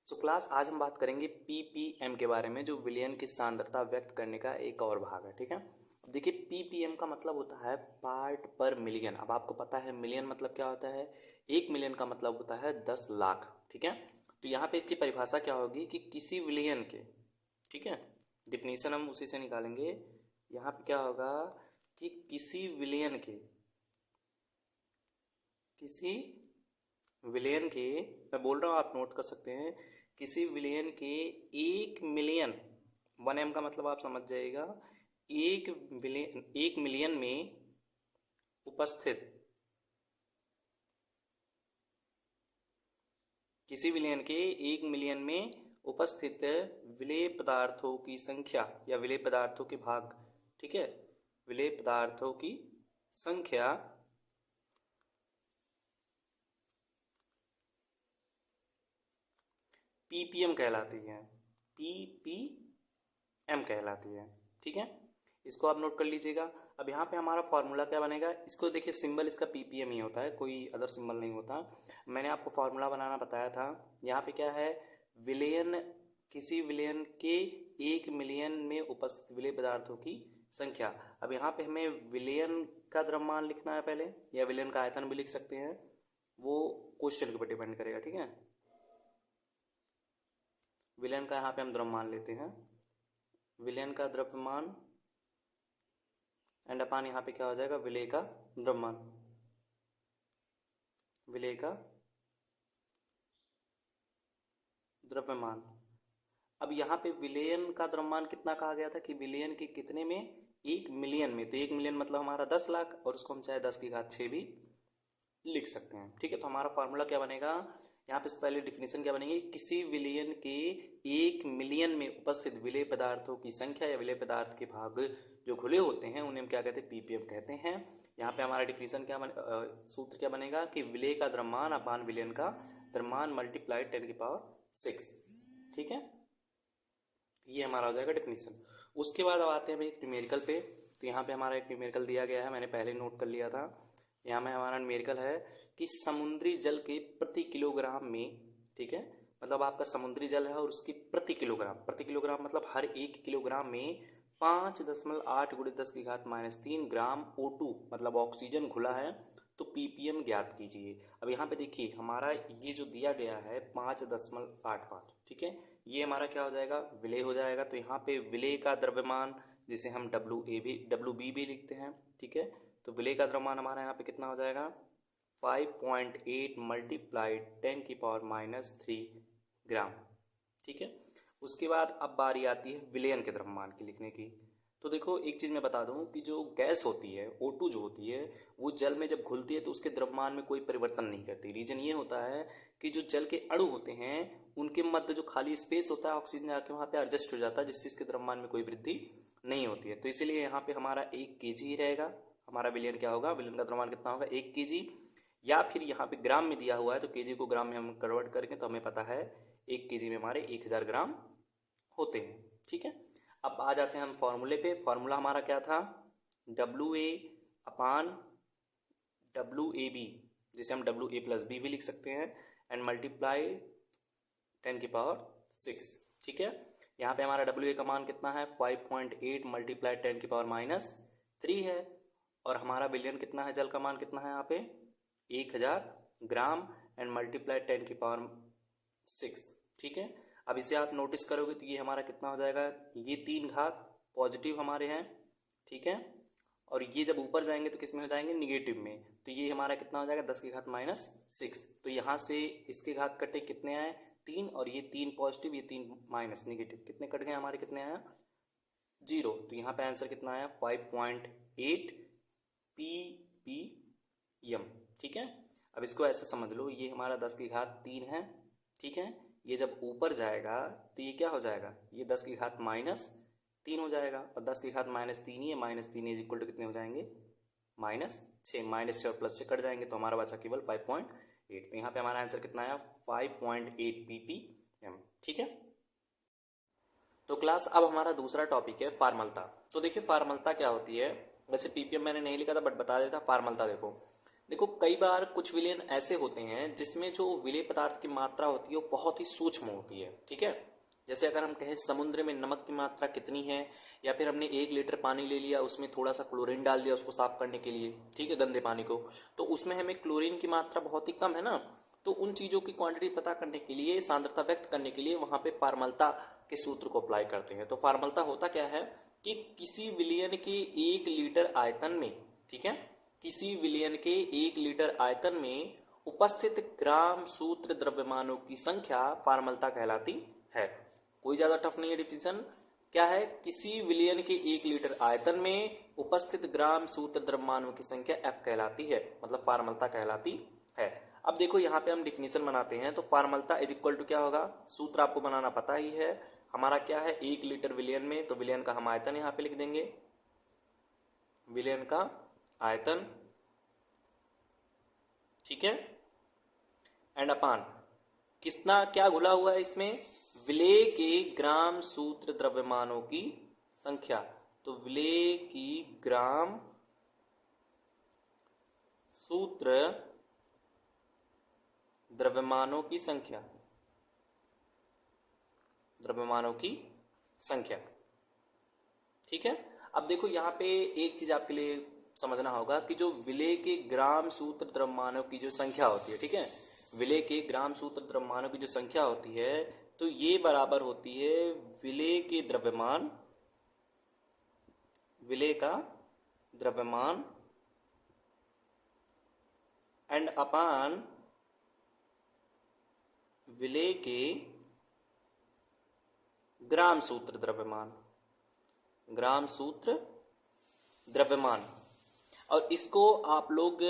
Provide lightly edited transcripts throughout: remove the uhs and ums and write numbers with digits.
So class आज हम बात करेंगे पीपीएम के बारे में, जो विलयन की सांद्रता व्यक्त करने का एक और भाग है। ठीक है, अब देखिए पीपीएम का मतलब होता है पार्ट पर मिलियन। अब आपको पता है मिलियन मतलब क्या होता है, 1 मिलियन का मतलब होता है 10 लाख। ठीक है, तो यहाँ पे इसकी परिभाषा क्या होगी कि किसी विलयन के, ठीक है, डिफिनीशन हम उसी से निकालेंगे। यहाँ पे क्या होगा कि किसी विलयन के, किसी विलयन के, मैं बोल रहा हूँ आप नोट कर सकते हैं, किसी विलयन के 1 मिलियन, 1 M का मतलब आप समझ जाइएगा, 1 मिलियन में उपस्थित, किसी विलयन के 1 मिलियन में उपस्थित विलेय पदार्थों की संख्या या विलेय पदार्थों के भाग। ठीक है, विलेय पदार्थों की संख्या पीपीएम कहलाती है, पीपीएम कहलाती है। ठीक है, इसको आप नोट कर लीजिएगा। अब यहाँ पे हमारा फॉर्मूला क्या बनेगा, इसको देखिए सिंबल इसका पीपीएम ही होता है, कोई अदर सिंबल नहीं होता। मैंने आपको फॉर्मूला बनाना बताया था। यहाँ पे क्या है, विलयन, किसी विलयन के 1 मिलियन में उपस्थित विलेय पदार्थों की संख्या। अब यहाँ पे हमें विलयन का द्रव्यमान लिखना है पहले, या विलयन का आयतन भी लिख सकते हैं, वो क्वेश्चन के ऊपर डिपेंड करेगा। ठीक है, विलयन का यहाँ पे हम द्रव्यमान लेते हैं, विलयन का द्रव्यमान एंड अपान यहाँ पे क्या हो जाएगा, विलेय का द्रव्यमान, विलेय का द्रव्यमान। अब यहाँ पे विलयन का द्रव्यमान कितना कहा गया था कि विलयन के कितने में, 1 मिलियन में। तो 1 मिलियन मतलब हमारा 10 लाख, और उसको हम चाहे 10 की घात 6 भी लिख सकते हैं। ठीक है, तो हमारा फॉर्मूला क्या बनेगा, यहाँ पे पहले डिफिनेशन क्या बनेगी, किसी विलयन के 1 मिलियन में उपस्थित विलेय पदार्थों की संख्या या विलेय पदार्थ के भाग जो घुले होते हैं उन्हें हम क्या कहते हैं, पीपीएम कहते हैं। यहाँ पे हमारा डिफिनेशन क्या सूत्र क्या बनेगा कि विलेय का द्रव्यमान अपान विलयन का द्रव्यमान मल्टीप्लाइड 10⁶। ठीक है, ये हमारा हो जाएगा डिफिनेशन। उसके बाद अब आते हैं हम एक न्यूमेरिकल पे। तो यहाँ पे हमारा एक न्यूमेरिकल दिया गया है, मैंने पहले नोट कर लिया था। यहाँ में हमारा न्यूमेरिकल है कि समुद्री जल के प्रति किलोग्राम में, ठीक है, मतलब आपका समुद्री जल है और उसकी प्रति किलोग्राम, प्रति किलोग्राम मतलब हर 1 किलोग्राम में 5.8 × 10⁻³ ग्राम O2 मतलब ऑक्सीजन घुला है, तो पीपीएम ज्ञात कीजिए। अब यहाँ पे देखिए हमारा ये जो दिया गया है 5.85, ठीक है, ये हमारा क्या हो जाएगा, विलेय हो जाएगा। तो यहाँ पे विलेय का द्रव्यमान जिसे हम WB भी लिखते हैं। ठीक है, तो विलेय का द्रव्यमान हमारा यहाँ पे कितना हो जाएगा, 5.8 मल्टीप्लाइड 10⁻³ ग्राम। ठीक है, उसके बाद अब बारी आती है विलयन के द्रव्यमान की लिखने की। तो देखो एक चीज़ मैं बता दूं कि जो गैस होती है O2 जो होती है वो जल में जब घुलती है तो उसके द्रव्यमान में कोई परिवर्तन नहीं करती। रीजन ये होता है कि जो जल के अणु होते हैं उनके मध्य जो खाली स्पेस होता है ऑक्सीजन आके वहाँ पे एडजस्ट हो जाता है, जिससे इसके द्रव्यमान में कोई वृद्धि नहीं होती है। तो इसीलिए यहाँ पे हमारा 1 kg ही रहेगा। हमारा विलयन क्या होगा, विलयन का द्रव्यमान कितना होगा, 1 kg। या फिर यहाँ पे ग्राम में दिया हुआ है तो केजी को ग्राम में हम कन्वर्ट करेंगे तो हमें पता है 1 kg में हमारे 1000 ग्राम होते हैं। ठीक है, अब आ जाते हैं हम फॉर्मूले पे। फॉर्मूला हमारा क्या था, WA अपान WAB, जिसे हम WA+B भी लिख सकते हैं, एंड मल्टीप्लाई 10⁶। ठीक है, यहाँ पे हमारा WA का मान कितना है, 5.8 मल्टीप्लाई 10⁻³ है, और हमारा विलयन कितना है, जल का मान कितना है यहाँ पे 1000 ग्राम एंड मल्टीप्लाई 10⁻⁶। ठीक है, अब इसे आप नोटिस करोगे तो ये हमारा कितना हो जाएगा, ये 3 घात पॉजिटिव हमारे हैं। ठीक है, और ये जब ऊपर जाएंगे तो किस में हो जाएंगे, निगेटिव में। तो ये हमारा कितना हो जाएगा, 10⁻⁻⁶। तो यहाँ से इसके घात कटे कितने आए, 3, और ये 3 पॉजिटिव ये 3 माइनस निगेटिव, कितने कट गए हमारे, कितने आया, 0। तो यहाँ पे आंसर कितना आया, 5.8 ppm। ठीक है, अब इसको ऐसे समझ लो, ये हमारा 10⁻³ है। ठीक है, ये जब ऊपर जाएगा तो ये क्या हो जाएगा, ये 10⁻⁻³ हो जाएगा, और 10⁻³ ही है, -3 इज इक्वल टू कितने हो जाएंगे, -6। -6 और +6 कट जाएंगे तो हमारा बचा केवल 5.8। तो यहाँ पे हमारा आंसर कितना आया, 5.8 ppm। ठीक है, तो क्लास अब हमारा दूसरा टॉपिक है फार्मलता। तो देखिए फार्मलता क्या होती है, वैसे पीपीएम मैंने नहीं लिखा था बट बता देता। फार्मलता देखो, देखो कई बार कुछ विलयन ऐसे होते हैं जिसमें जो विलेय पदार्थ की मात्रा होती है वो बहुत ही सूक्ष्म होती है, ठीक है। जैसे अगर हम कहें समुद्र में नमक की मात्रा कितनी है, या फिर हमने 1 लीटर पानी ले लिया, उसमें थोड़ा सा क्लोरीन डाल दिया उसको साफ करने के लिए, ठीक है, गंदे पानी को, तो उसमें हमें क्लोरीन की मात्रा बहुत ही कम है ना। तो उन चीज़ों की क्वांटिटी पता करने के लिए, सांद्रता व्यक्त करने के लिए वहाँ पे फार्मलता के सूत्र को अप्लाई करते हैं। तो फार्मलता होता क्या है कि किसी विलयन के 1 लीटर आयतन में, ठीक है, किसी विलयन के 1 लीटर आयतन में उपस्थित ग्राम सूत्र द्रव्यमानों की संख्या फार्मलता कहलाती है। कोई ज्यादा टफ नहीं है डिफिनेशन। क्या है, किसी विलयन के 1 लीटर आयतन में उपस्थित ग्राम सूत्र द्रव्यमानों की संख्या एफ कहलाती है, मतलब फार्मलता कहलाती है। अब देखो यहाँ पे हम डिफिनेशन बनाते हैं, तो फार्मलता इज इक्वल टू क्या होगा, सूत्र आपको बनाना पता ही है। हमारा क्या है, 1 लीटर विलयन में, तो विलयन का हम आयतन यहाँ पे लिख देंगे, विलयन का आयतन, ठीक है, एंड अपान कितना क्या घुला हुआ है इसमें, विलेय के ग्राम सूत्र द्रव्यमानों की संख्या। तो विलेय की ग्राम सूत्र द्रव्यमानों की संख्या, द्रव्यमानों की संख्या, ठीक है। अब देखो यहाँ पे एक चीज आपके लिए समझना होगा कि जो विलेय के ग्राम सूत्र द्रव्यमानों की जो संख्या होती है, ठीक है, विलेय के ग्राम सूत्र द्रव्यमानों की जो संख्या होती है, तो ये बराबर होती है विलेय के द्रव्यमान, विलेय का द्रव्यमान एंड अपान विलेय के ग्राम सूत्र द्रव्यमान, ग्राम सूत्र द्रव्यमान। और इसको आप लोग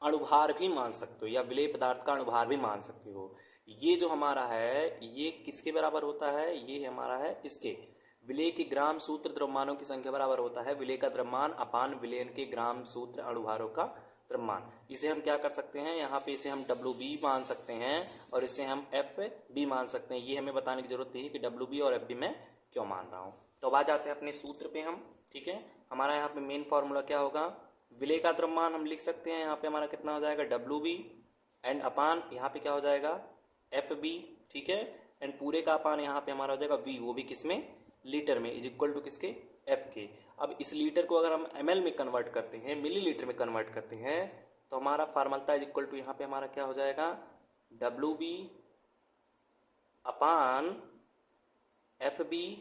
अणुभार भी मान सकते हो, या विलेय पदार्थ का अणुभार भी मान सकते हो। ये जो हमारा है ये किसके बराबर होता है, ये हमारा है इसके, विलेय के ग्राम सूत्र द्रव्यमानों की संख्या बराबर होता है विलेय का द्रव्यमान अपान विलयन के ग्राम सूत्र अणुभारों का द्रव्यमान। इसे हम क्या कर सकते हैं, यहाँ पे इसे हम WB मान सकते हैं और इसे हम FB मान सकते हैं। ये हमें बताने की जरूरत नहीं है कि WB और FB मैं क्यों मान रहा हूँ। तो अब आ जाते हैं अपने सूत्र पे हम, ठीक है। हमारा यहाँ पे मेन फॉर्मूला क्या होगा, विलेय का द्रव्यमान हम लिख सकते हैं, यहाँ पे हमारा कितना हो जाएगा WB, एंड अपान यहाँ पे क्या हो जाएगा FB, ठीक है, एंड पूरे का अपान यहाँ पे हमारा हो जाएगा V, वो भी किसमें, लीटर में, इज इक्वल टू किसके, F के। अब इस लीटर को अगर हम ml में कन्वर्ट करते हैं, मिलीलीटर में कन्वर्ट करते हैं, तो हमारा फार्मलता इज इक्वल टू यहाँ पे हमारा क्या हो जाएगा, WB अपान FB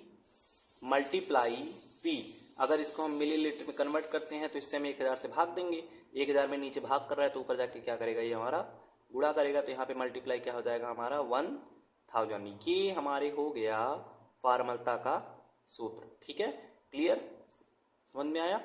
मल्टीप्लाई V। अगर इसको हम मिलीलीटर में कन्वर्ट करते हैं तो इससे हम 1000 से भाग देंगे, 1000 में नीचे भाग कर रहा है तो ऊपर जाके क्या करेगा, ये हमारा गुणा करेगा, तो यहाँ पे मल्टीप्लाई क्या हो जाएगा हमारा 1000। ये हमारे हो गया फार्मलता का सूत्र, ठीक है, क्लियर, समझ में आया।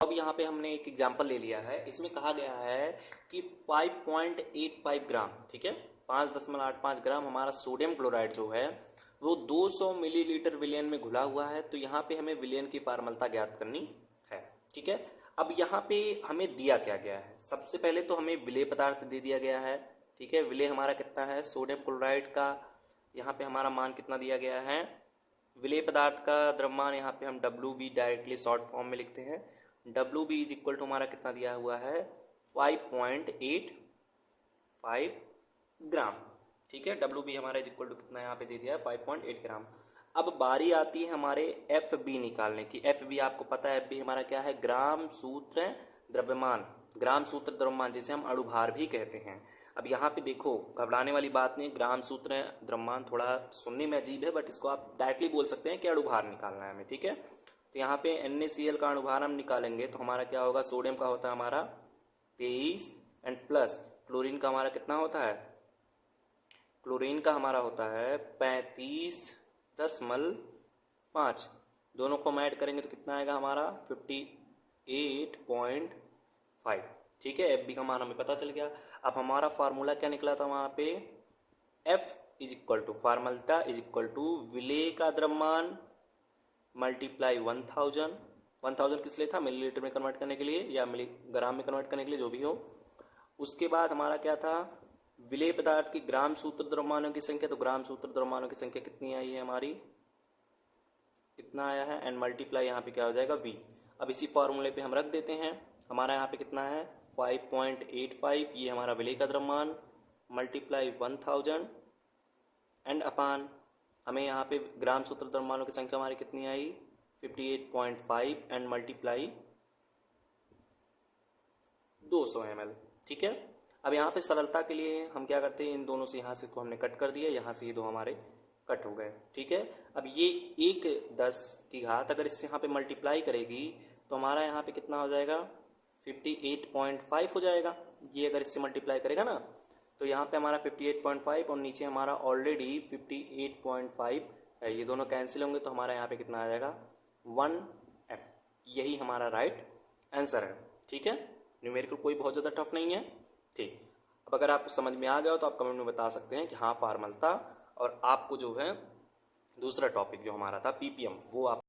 अब यहाँ पे हमने एक एग्जांपल ले लिया है, इसमें कहा गया है कि 5.85 ग्राम, ठीक है, 5.85 ग्राम हमारा सोडियम क्लोराइड जो है वो 200 मिलीलीटर विलयन में घुला हुआ है। तो यहाँ पे हमें विलयन की फार्मलता ज्ञात करनी है, ठीक है। अब यहाँ पे हमें दिया क्या गया है, सबसे पहले तो हमें विलेय पदार्थ दे दिया गया है, ठीक है। विलेय हमारा कितना है, सोडियम क्लोराइड का यहाँ पे हमारा मान कितना दिया गया है, विलेय पदार्थ का द्रव्यमान यहाँ पे हम WB डायरेक्टली शॉर्ट फॉर्म में लिखते हैं, WB इज इक्वल टू हमारा कितना दिया हुआ है 5.85 ग्राम, ठीक है। WB हमारा इज इक्वल टू कितना यहाँ पे दे दिया है 5.8 ग्राम। अब बारी आती है हमारे FB निकालने की। FB आपको पता है, FB हमारा क्या है, ग्राम सूत्र द्रव्यमान, ग्राम सूत्र द्रव्यमान जिसे हम अणुभार भी कहते हैं। अब यहाँ पे देखो घबराने वाली बात नहीं, ग्राम सूत्र द्रव्यमान थोड़ा सुनने में अजीब है, बट इसको आप डायरेक्टली बोल सकते हैं कि अणुभार निकालना है हमें, ठीक है। तो यहाँ पे NaCl का अणुभार हम निकालेंगे तो हमारा क्या होगा, सोडियम का होता है हमारा 23 एंड प्लस क्लोरीन का हमारा कितना होता है, क्लोरीन का हमारा होता है 35.5, दोनों को हम ऐड करेंगे तो कितना आएगा हमारा 58.5, ठीक है। FB का मान हमें पता चल गया। अब हमारा फार्मूला क्या निकला था वहाँ पे, F इज इक्वल टू फार्मलता इज इक्वल टू विलेय का द्रव्यमान मल्टीप्लाई 1000 किस लिए था, मिलीलीटर में कन्वर्ट करने के लिए या मिलीग्राम में कन्वर्ट करने के लिए, जो भी हो। उसके बाद हमारा क्या था, विलेय पदार्थ की ग्राम सूत्र द्रव्यमानों की संख्या, तो ग्राम सूत्र द्रव्यमानों की संख्या कितनी आई है हमारी, कितना आया है, एंड मल्टीप्लाई यहाँ पे क्या हो जाएगा V। अब इसी फॉर्मूले पे हम रख देते हैं, हमारा यहाँ पे कितना है 5.85 ये हमारा विलेय का द्रव्यमान मल्टीप्लाई 1000 एंड अपान हमें यहाँ पे ग्राम सूत्र द्रव्यमानों की संख्या हमारी कितनी आई 58.5 एंड मल्टीप्लाई 200 ml। ठीक है। अब यहाँ पे सरलता के लिए हम क्या करते हैं, इन दोनों से यहाँ से को हमने कट कर दिया, यहाँ से ये दो हमारे कट हो गए। ठीक है। अब ये 1/10 की घात अगर इससे यहाँ पे मल्टीप्लाई करेगी तो हमारा यहाँ पे कितना हो जाएगा 58.5 हो जाएगा। ये अगर इससे मल्टीप्लाई करेगा ना तो यहाँ पे हमारा 58.5 और नीचे हमारा ऑलरेडी 58.5 है, ये दोनों कैंसिल होंगे तो हमारा यहाँ पे कितना आ जाएगा 1 एफ। यही हमारा राइट आंसर है। ठीक है। न्यूमेरिकल कोई बहुत ज़्यादा टफ नहीं है। ठीक। अब अगर आपको समझ में आ गया हो तो आप कमेंट में बता सकते हैं कि हाँ फॉर्मल था, और आपको जो है दूसरा टॉपिक जो हमारा था पीपीएम वो आप